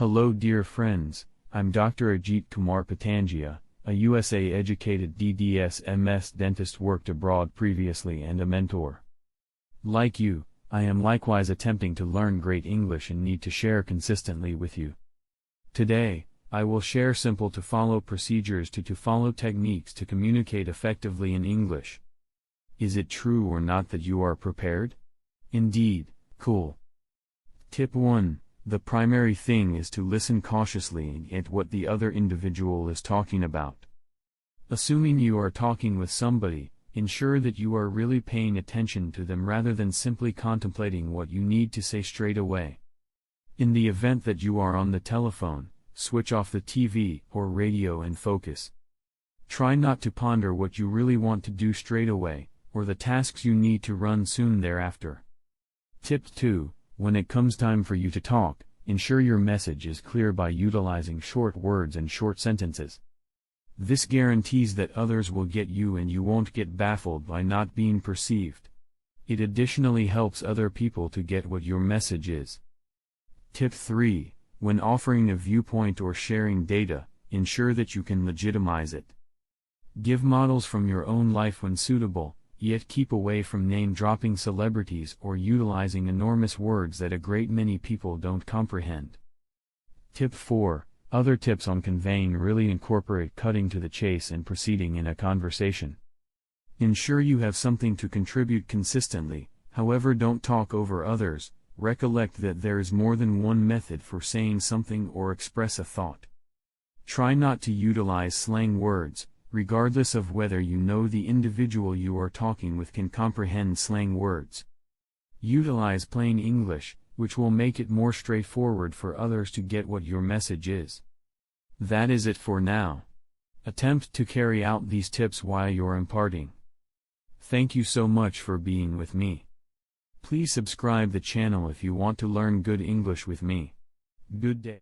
Hello dear friends, I'm Dr. Ajit Patangia, a USA-educated DDS MS dentist worked abroad previously and a mentor. Like you, I am likewise attempting to learn great English and need to share consistently with you. Today, I will share simple to follow procedures to follow techniques to communicate effectively in English. Is it true or not that you are prepared? Indeed, cool. Tip 1. The primary thing is to listen cautiously and get what the other individual is talking about. Assuming you are talking with somebody, ensure that you are really paying attention to them rather than simply contemplating what you need to say straight away. In the event that you are on the telephone, switch off the TV or radio and focus. Try not to ponder what you really want to do straight away, or the tasks you need to run soon thereafter. Tip 2. When it comes time for you to talk, ensure your message is clear by utilizing short words and short sentences. This guarantees that others will get you and you won't get baffled by not being perceived. It additionally helps other people to get what your message is. Tip 3. When offering a viewpoint or sharing data, ensure that you can legitimize it. Give models from your own life when suitable, yet keep away from name-dropping celebrities or utilizing enormous words that a great many people don't comprehend. Tip 4. Other tips on conveying really incorporate cutting to the chase and proceeding in a conversation. Ensure you have something to contribute consistently, however don't talk over others. Recollect that there is more than one method for saying something or express a thought. Try not to utilize slang words, regardless of whether you know the individual you are talking with can comprehend slang words. Utilize plain English, which will make it more straightforward for others to get what your message is. That is it for now. Attempt to carry out these tips while you're imparting. Thank you so much for being with me. Please subscribe the channel if you want to learn good English with me. Good day.